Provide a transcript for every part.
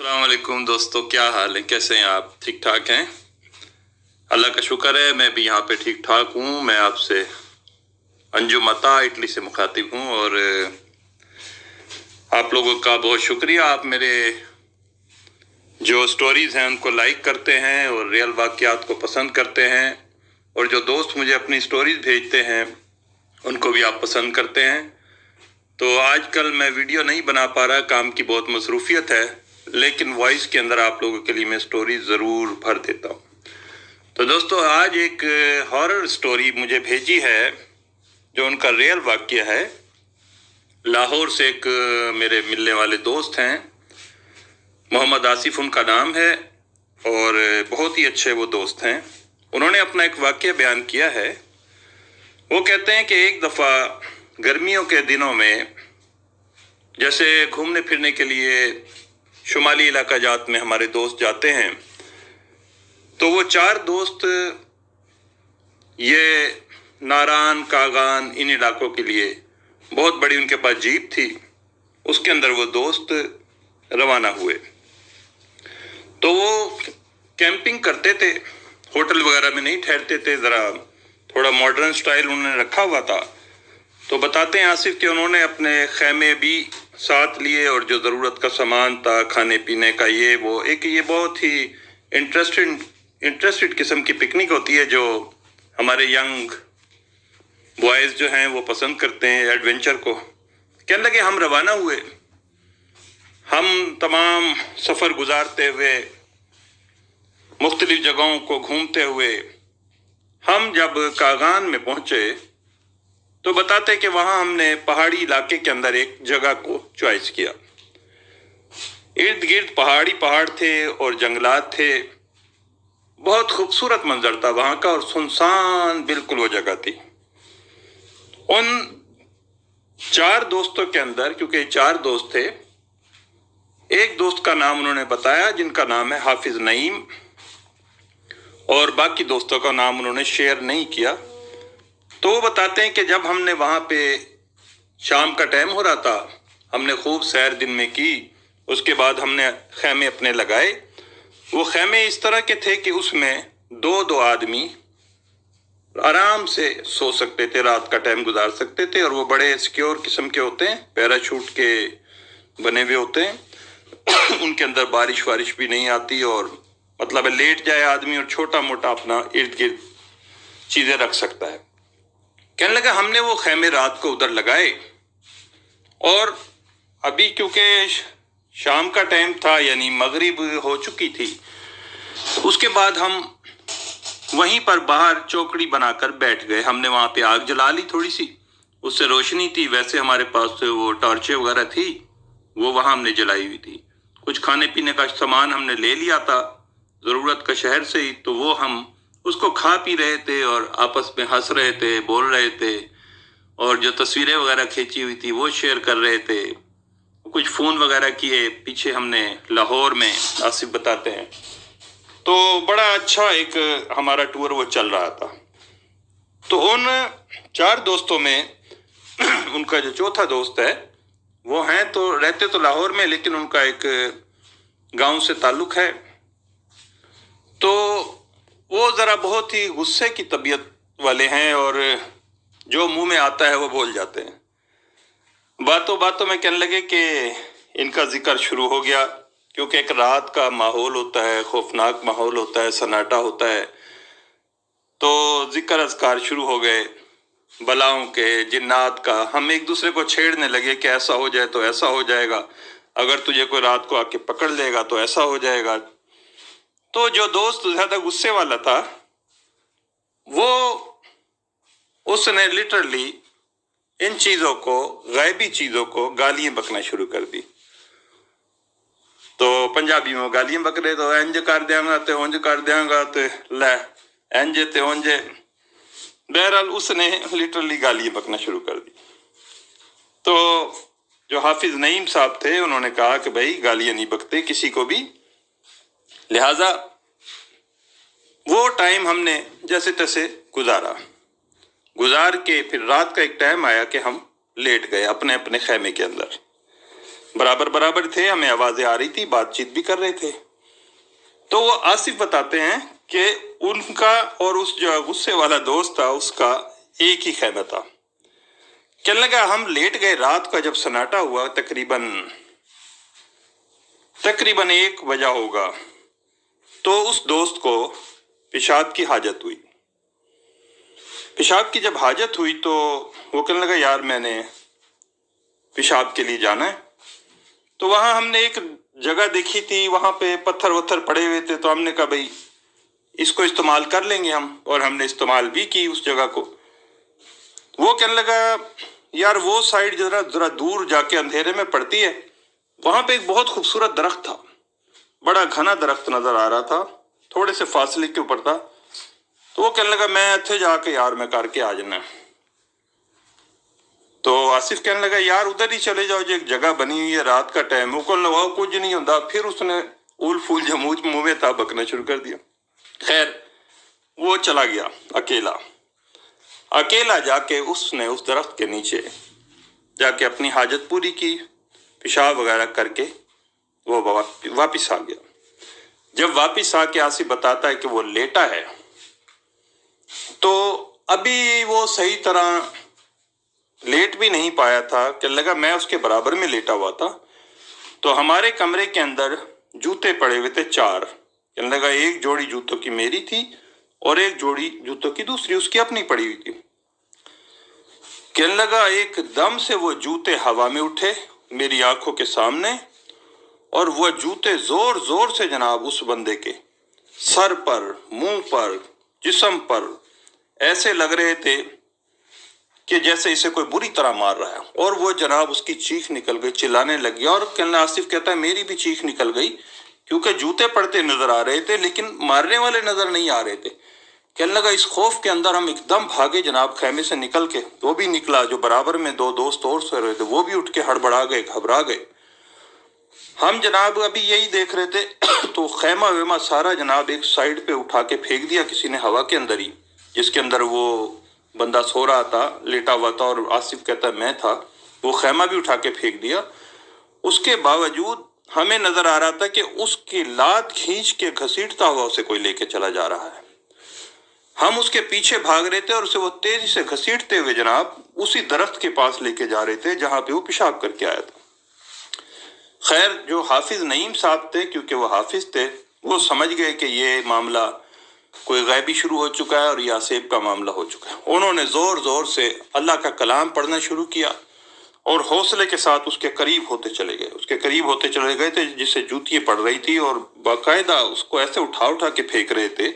अस्सलाम वालेकुम दोस्तों, क्या हाल है? कैसे हैं आप? ठीक ठाक हैं? अल्लाह का शुक्र है, मैं भी यहाँ पे ठीक ठाक हूँ। मैं आपसे अंजुम अता इटली से मुखातिब हूँ और आप लोगों का बहुत शुक्रिया। आप मेरे जो स्टोरीज़ हैं उनको लाइक करते हैं और रियल वाक़यात को पसंद करते हैं, और जो दोस्त मुझे अपनी स्टोरीज़ भेजते हैं उनको भी आप पसंद करते हैं। तो आजकल मैं वीडियो नहीं बना पा रहा, काम की बहुत मसरूफियत है, लेकिन वॉइस के अंदर आप लोगों के लिए मैं स्टोरी ज़रूर भर देता हूँ। तो दोस्तों, आज एक हॉरर स्टोरी मुझे भेजी है जो उनका रियल वाक़या है। लाहौर से एक मेरे मिलने वाले दोस्त हैं, मोहम्मद आसिफ उनका नाम है, और बहुत ही अच्छे वो दोस्त हैं। उन्होंने अपना एक वाक़या बयान किया है। वो कहते हैं कि एक दफ़ा गर्मियों के दिनों में जैसे घूमने फिरने के लिए शुमाली इलाका जात में हमारे दोस्त जाते हैं, तो वो 4 दोस्त ये नारान, कागान, इन इलाकों के लिए, बहुत बड़ी उनके पास जीप थी, उसके अंदर वो दोस्त रवाना हुए। तो वो कैंपिंग करते थे, होटल वगैरह में नहीं ठहरते थे, ज़रा थोड़ा मॉडर्न स्टाइल उन्होंने रखा हुआ था। तो बताते हैं आसिफ कि उन्होंने अपने खैमे भी साथ लिए और जो ज़रूरत का सामान था, खाने पीने का, ये वो, एक ये बहुत ही इंटरेस्टेड किस्म की पिकनिक होती है जो हमारे यंग बॉयज़ जो हैं वो पसंद करते हैं एडवेंचर को। कहने लगे हम रवाना हुए, हम तमाम सफ़र गुजारते हुए, मुख्तलिफ जगहों को घूमते हुए, हम जब कागान में पहुँचे तो बताते कि वहाँ हमने पहाड़ी इलाके के अंदर एक जगह को चॉइस किया। इर्द गिर्द पहाड़ थे और जंगलात थे, बहुत खूबसूरत मंजर था वहाँ का, और सुनसान बिल्कुल वो जगह थी। उन 4 दोस्तों के अंदर, क्योंकि 4 दोस्त थे, एक दोस्त का नाम उन्होंने बताया जिनका नाम है हाफिज नईम, और बाकी दोस्तों का नाम उन्होंने शेयर नहीं किया। तो वो बताते हैं कि जब हमने वहाँ पे शाम का टाइम हो रहा था, हमने खूब सैर दिन में की, उसके बाद हमने खैमे अपने लगाए। वो खैमे इस तरह के थे कि उसमें 2-2 आदमी आराम से सो सकते थे, रात का टाइम गुजार सकते थे, और वो बड़े सिक्योर किस्म के होते हैं, पैराशूट के बने हुए होते हैं। उनके अंदर बारिश वारिश भी नहीं आती, और मतलब लेट जाए आदमी और छोटा मोटा अपना इर्द गिर्द चीज़ें रख सकता है। कहने लगा हमने वो खैमे रात को उधर लगाए, और अभी क्योंकि शाम का टाइम था, यानी मगरिब हो चुकी थी, उसके बाद हम वहीं पर बाहर चौकड़ी बनाकर बैठ गए। हमने वहाँ पे आग जला ली थोड़ी सी, उससे रोशनी थी। वैसे हमारे पास से वो टॉर्चें वगैरह थी, वो वहाँ हमने जलाई हुई थी। कुछ खाने पीने का सामान हमने ले लिया था ज़रूरत का शहर से ही, तो वो हम उसको खा पी रहे थे और आपस में हंस रहे थे, बोल रहे थे, और जो तस्वीरें वगैरह खींची हुई थी वो शेयर कर रहे थे। कुछ फ़ोन वगैरह किए पीछे हमने लाहौर में, आसिफ बताते हैं। तो बड़ा अच्छा एक हमारा टूर वो चल रहा था। तो उन 4 दोस्तों में उनका जो चौथा दोस्त है, वो हैं तो रहते तो लाहौर में, लेकिन उनका एक गांव से ताल्लुक़ है। तो वो ज़रा बहुत ही गुस्से की तबीयत वाले हैं, और जो मुंह में आता है वो बोल जाते हैं। बातों बातों में कहने लगे कि इनका जिक्र शुरू हो गया, क्योंकि एक रात का माहौल होता है, खौफनाक माहौल होता है, सन्नाटा होता है। तो जिक्र अज़कार शुरू हो गए बलाओं के, जिन्नात का। हम एक दूसरे को छेड़ने लगे कि ऐसा हो जाए तो ऐसा हो जाएगा, अगर तुझे कोई रात को आके पकड़ लेगा तो ऐसा हो जाएगा। तो जो दोस्त ज़्यादा गुस्से वाला था, वो उसने लिटरली इन चीज़ों को, गायबी चीज़ों को गालियाँ बकना शुरू कर दी। तो पंजाबी में गालियाँ बक रहे, तो इंज कर देंगा तो उंज कर देंगा, तो लै इंज तो उंज। बहरहाल उसने लिटरली गालियाँ बकना शुरू कर दी। तो जो हाफिज नईम साहब थे, उन्होंने कहा कि भाई गालियाँ नहीं बकते किसी को भी, लिहाजा वो टाइम हमने जैसे तैसे गुजार के फिर रात का एक टाइम आया कि हम लेट गए अपने अपने खैमे के अंदर। बराबर बराबर थे, हमें आवाजें आ रही थी, बातचीत भी कर रहे थे। तो वो आसिफ बताते हैं कि उनका और उस जो गुस्से वाला दोस्त था उसका एक ही खैमा था। कहने लगा हम लेट गए, रात का जब सन्नाटा हुआ तकरीबन 1 बजा होगा, तो उस दोस्त को पेशाब की हाजत हुई। पेशाब की जब हाजत हुई तो वो कहने लगा यार मैंने पेशाब के लिए जाना है। तो वहां हमने एक जगह देखी थी, वहां पे पत्थर वत्थर पड़े हुए थे, तो हमने कहा भाई इसको इस्तेमाल कर लेंगे हम, और हमने इस्तेमाल भी की उस जगह को। वो कहने लगा यार वो साइड जरा दूर जाके अंधेरे में पड़ती है, वहां पे एक बहुत खूबसूरत दरख्त था, बड़ा घना दरख्त नजर आ रहा था, थोड़े से फासले के ऊपर था। तो वो कहने लगा मैं इत्थे जाके यार मैं करके आ जाना। तो आसिफ कहने लगा यार उधर ही चले जाओ, जो एक जगह बनी हुई है, रात का टाइम, वो कहने लगा कुछ नहीं होता। फिर उसने उल फूल जमूज मुंह में था बकना शुरू कर दिया। खैर वो चला गया अकेला जाके उसने उस दरख्त के नीचे जाके अपनी हाजत पूरी की, पेशाब वगैरह करके वो वापिस आ गया। जब वापिस आके आसिफ बताता है कि वो लेटा है, तो अभी वो सही तरह लेट भी नहीं पाया था। कहने लगा मैं उसके बराबर में लेटा हुआ था, तो हमारे कमरे के अंदर जूते पड़े हुए थे 4। कहने लगा एक जोड़ी जूतों की मेरी थी और एक जोड़ी जूतों की दूसरी उसकी अपनी पड़ी हुई थी। कहने लगा एकदम से वो जूते हवा में उठे मेरी आंखों के सामने, और वह जूते जोर जोर से जनाब उस बंदे के सर पर, मुंह पर, जिस्म पर ऐसे लग रहे थे कि जैसे इसे कोई बुरी तरह मार रहा है। और वो जनाब उसकी चीख निकल गई, चिल्लाने लगी। और कहना आसिफ कहता है मेरी भी चीख निकल गई, क्योंकि जूते पड़ते नजर आ रहे थे लेकिन मारने वाले नजर नहीं आ रहे थे। कहने लगा इस खौफ के अंदर हम एकदम भागे जनाब खैमे से निकल के। वो भी निकला, जो बराबर में 2 दोस्त और सो रहे थे वो भी उठ के हड़बड़ा गए, घबरा गए। हम जनाब अभी यही देख रहे थे तो खैमा वेमा सारा जनाब एक साइड पे उठा के फेंक दिया किसी ने, हवा के अंदर ही, जिसके अंदर वो बंदा सो रहा था, लेटा हुआ था, और आसिफ कहता है मैं था। वो खैमा भी उठा के फेंक दिया। उसके बावजूद हमें नजर आ रहा था कि उसकी लात खींच के घसीटता हुआ उसे कोई लेके चला जा रहा है। हम उसके पीछे भाग रहे थे और उसे वो तेजी से घसीटते हुए जनाब उसी दरख्त के पास लेके जा रहे थे जहां पे वो पेशाब करके आया था। खैर जो हाफिज नईम साहब थे, क्योंकि वो हाफिज थे, वो समझ गए कि ये मामला कोई गैबी शुरू हो चुका है और यासेब का मामला हो चुका है। उन्होंने जोर जोर से अल्लाह का कलाम पढ़ना शुरू किया और हौसले के साथ उसके करीब होते चले गए थे, जिससे जूतियां पड़ रही थी, और बाकायदा उसको ऐसे उठा उठा के फेंक रहे थे।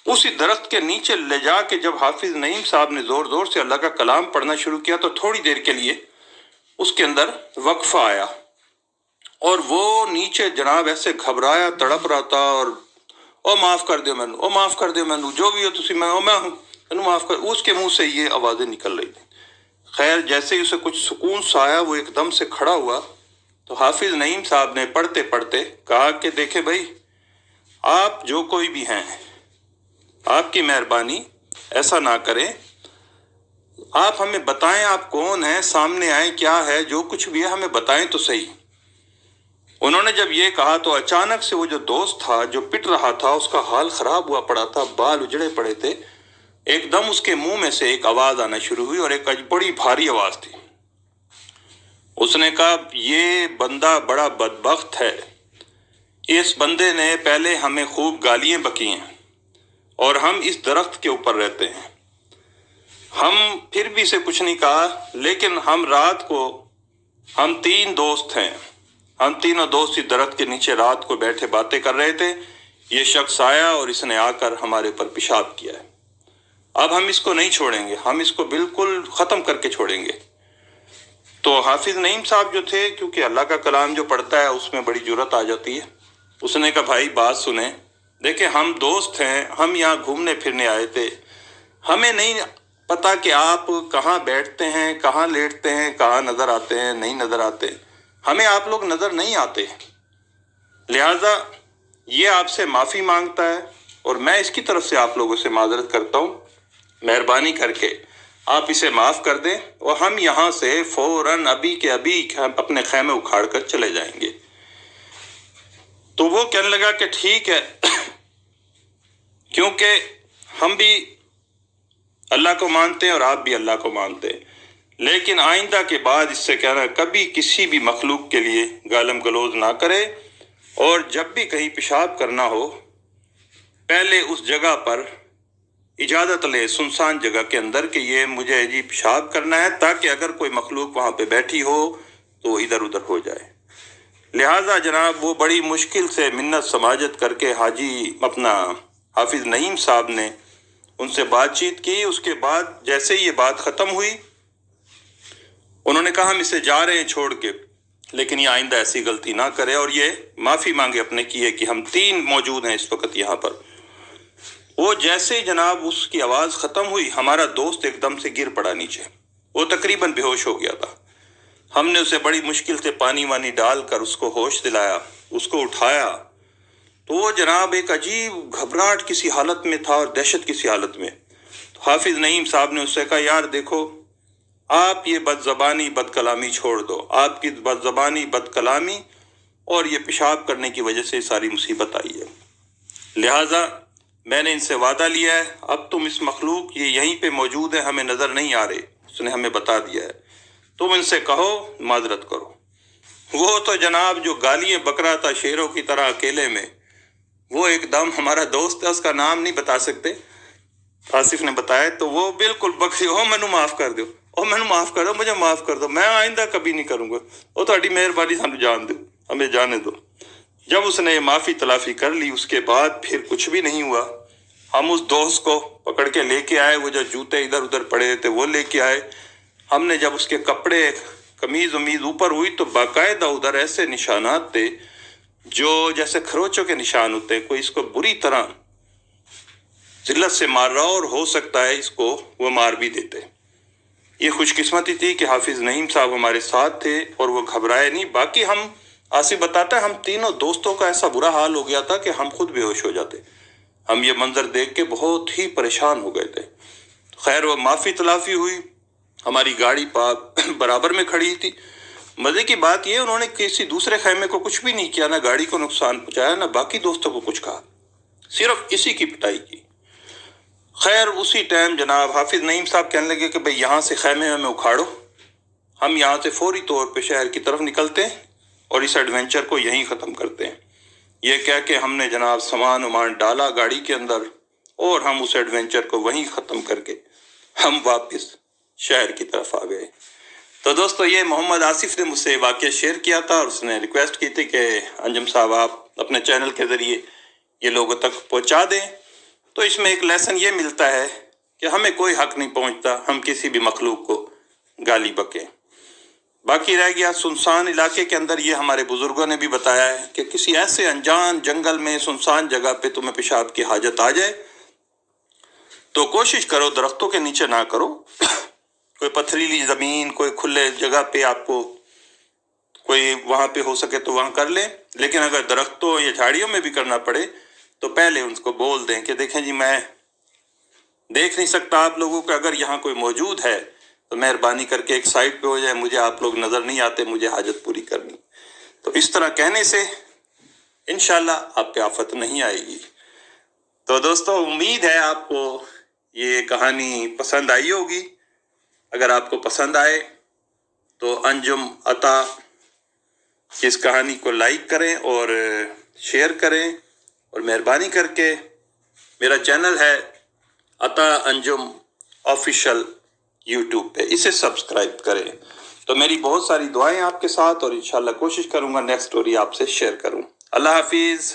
उसी दरख्त के नीचे ले जाके जब हाफिज नईम साहब ने जोर जोर से अल्लाह का कलाम पढ़ना शुरू किया, तो थोड़ी देर के लिए उसके अंदर वक्फा आया और वो नीचे जनाब ऐसे घबराया, तड़प रहा था, और ओ माफ कर दो मैनू, ओ माफ कर दो मैनू, जो भी हो तुसी, मैं हूं, मैनू माफ कर। उसके मुंह से ये आवाजें निकल रही थी। खैर जैसे ही उसे कुछ सुकून सा आया, वो एकदम से खड़ा हुआ। तो हाफिज नईम साहब ने पढ़ते पढ़ते कहा कि देखे भाई, आप जो कोई भी हैं, आपकी मेहरबानी ऐसा ना करें, आप हमें बताएं आप कौन हैं, सामने आए, क्या है, जो कुछ भी है हमें बताएं तो सही। उन्होंने जब ये कहा तो अचानक से वो जो दोस्त था जो पिट रहा था, उसका हाल खराब हुआ पड़ा था, बाल उजड़े पड़े थे, एकदम उसके मुंह में से एक आवाज आना शुरू हुई, और एक बड़ी भारी आवाज थी। उसने कहा ये बंदा बड़ा बदबख्त है, इस बंदे ने पहले हमें खूब गालियां बकी हैं और हम इस दरख्त के ऊपर रहते हैं। हम फिर भी इसे कुछ नहीं कहा, लेकिन हम रात को, हम 3 दोस्त हैं, हम तीनों दोस्त इस दरख्त के नीचे रात को बैठे बातें कर रहे थे। ये शख्स आया और इसने आकर हमारे ऊपर पेशाब किया है। अब हम इसको नहीं छोड़ेंगे, हम इसको बिल्कुल खत्म करके छोड़ेंगे। तो हाफिज नईम साहब जो थे, क्योंकि अल्लाह का कलाम जो पढ़ता है उसमें बड़ी जुर्रत आ जाती है, उसने कहा भाई बात सुने, देखे हम दोस्त हैं, हम यहाँ घूमने फिरने आए थे, हमें नहीं पता कि आप कहाँ बैठते हैं, कहाँ लेटते हैं, कहाँ नजर आते हैं, नहीं नजर आते, हमें आप लोग नजर नहीं आते, लिहाजा ये आपसे माफी मांगता है और मैं इसकी तरफ से आप लोगों से माजरत करता हूँ, मेहरबानी करके آپ اسے معاف کر دیں اور ہم یہاں سے فوراً ابھی کے ابھی اپنے خیمے اکھاڑ کر چلے جائیں گے۔ تو وہ کہنے لگا کہ ٹھیک ہے، کیونکہ ہم بھی اللہ کو مانتے ہیں اور آپ بھی اللہ کو مانتے ہیں، لیکن آئندہ کے بعد اس سے کہنا کبھی کسی بھی مخلوق کے لیے گالم گلوز نہ کرے، اور جب بھی کہیں پیشاب کرنا ہو پہلے اس جگہ پر اجازت لے، سنسان جگہ کے اندر، کہ یہ مجھے جی پیشاب کرنا ہے، تاکہ اگر کوئی مخلوق وہاں پہ بیٹھی ہو تو ادھر ادھر ہو جائے۔ لہٰذا جناب وہ بڑی مشکل سے منت سماجت کر کے حاجی اپنا حافظ نعیم صاحب نے ان سے بات چیت کی۔ اس کے بعد جیسے یہ بات ختم ہوئی، انہوں نے کہا ہم اسے جا رہے ہیں چھوڑ کے، لیکن یہ آئندہ ایسی غلطی نہ کرے، اور یہ معافی مانگے اپنے کیے کہ ہم 3 موجود ہیں اس وقت یہاں پر۔ وہ جیسے جناب اس کی آواز ختم ہوئی، ہمارا دوست ایک دم سے گر پڑا نیچے، وہ تقریباً بے ہوش ہو گیا تھا۔ ہم نے اسے بڑی مشکل سے پانی وانی ڈال کر اس کو ہوش دلایا، اس کو اٹھایا، تو وہ جناب ایک عجیب گھبراہٹ کسی حالت میں تھا اور دہشت کسی حالت میں۔ تو حافظ نعیم صاحب نے اس سے کہا یار دیکھو، آپ یہ بد زبانی بد کلامی چھوڑ دو، آپ کی بد زبانی بد کلامی اور یہ پیشاب کرنے کی وجہ سے ساری مصیبت آئی ہے، لہٰذا میں نے ان سے وعدہ لیا ہے، اب تم اس مخلوق یہ یہیں پہ موجود ہے، ہمیں نظر نہیں آ رہے، اس نے ہمیں بتا دیا ہے، تم ان سے کہو معذرت کرو۔ وہ تو جناب جو گالیاں بک رہا تھا شیروں کی طرح اکیلے میں، وہ ایک دم ہمارا دوست ہے، اس کا نام نہیں بتا سکتے، آصف نے بتایا، تو وہ بالکل بکری، او مینوں معاف کر دو، او مینوں معاف کر دو، مجھے معاف کر دو، میں آئندہ کبھی نہیں کروں گا، وہ تہاڈی مہربانی سانوں جان دو، ہمیں جانے دو۔ جب اس نے معافی تلافی کر لی، اس کے بعد پھر کچھ بھی نہیں ہوا۔ ہم اس دوست کو پکڑ کے لے کے آئے، وہ جو جوتے ادھر ادھر پڑے تھے وہ لے کے آئے۔ ہم نے جب اس کے کپڑے قمیض ومیض اوپر ہوئی تو باقاعدہ ادھر ایسے نشانات تھے جو جیسے کھروچوں کے نشان ہوتے ہیں، کوئی اس کو بری طرح ذلت سے مار رہا اور ہو سکتا ہے اس کو وہ مار بھی دیتے۔ یہ خوش قسمتی تھی کہ حافظ نعیم صاحب ہمارے ساتھ تھے اور وہ گھبرائے نہیں۔ باقی ہم، آصف بتاتا ہے، ہم تینوں دوستوں کا ایسا برا حال ہو گیا تھا کہ ہم خود بے ہوش ہو جاتے، ہم یہ منظر دیکھ کے بہت ہی پریشان ہو گئے تھے۔ خیر وہ معافی تلافی ہوئی، ہماری گاڑی برابر میں کھڑی تھی۔ مزے کی بات یہ انہوں نے کسی دوسرے خیمے کو کچھ بھی نہیں کیا، نہ گاڑی کو نقصان پہنچایا، نہ باقی دوستوں کو کچھ کہا، صرف اسی کی پٹائی کی۔ خیر اسی ٹائم جناب حافظ نعیم صاحب کہنے لگے کہ بھئی یہاں سے خیمے میں اکھاڑو، ہم یہاں سے فوری طور پہ شہر کی طرف نکلتے ہیں اور اس ایڈونچر کو یہیں ختم کرتے ہیں۔ یہ کہہ کے ہم نے جناب سامان ومان ڈالا گاڑی کے اندر اور ہم اس ایڈونچر کو وہیں ختم کر کے ہم واپس شہر کی طرف آ گئے۔ تو دوستو یہ محمد آصف نے مجھ سے واقعہ شیئر کیا تھا اور اس نے ریکویسٹ کی تھی کہ انجم صاحب آپ اپنے چینل کے ذریعے یہ لوگوں تک پہنچا دیں۔ تو اس میں ایک لیسن یہ ملتا ہے کہ ہمیں کوئی حق نہیں پہنچتا ہم کسی بھی مخلوق کو گالی بکیں۔ باقی رہ گیا سنسان علاقے کے اندر، یہ ہمارے بزرگوں نے بھی بتایا ہے کہ کسی ایسے انجان جنگل میں سنسان جگہ پہ تمہیں پیشاب کی حاجت آ جائے تو کوشش کرو درختوں کے نیچے نہ کرو، کوئی پتھریلی زمین، کوئی کھلے جگہ پہ آپ کو کوئی وہاں پہ ہو سکے تو وہاں کر لیں، لیکن اگر درختوں یا جھاڑیوں میں بھی کرنا پڑے تو پہلے ان کو بول دیں کہ دیکھیں جی میں دیکھ نہیں سکتا آپ لوگوں کو، اگر یہاں کوئی موجود ہے تو مہربانی کر کے ایک سائڈ پہ ہو جائے، مجھے آپ لوگ نظر نہیں آتے، مجھے حاجت پوری کرنی۔ تو اس طرح کہنے سے انشاءاللہ آپ پہ آفت نہیں آئے گی۔ تو دوستو امید ہے آپ کو یہ کہانی پسند آئی ہوگی۔ اگر آپ کو پسند آئے تو انجم عطا کی اس کہانی کو لائک کریں اور شیئر کریں، اور مہربانی کر کے میرا چینل ہے عطا انجم آفیشل یوٹیوب پہ، اسے سبسکرائب کریں۔ تو میری بہت ساری دعائیں آپ کے ساتھ، اور انشاءاللہ کوشش کروں گا نیکسٹ سٹوری آپ سے شیئر کروں۔ اللہ حافظ۔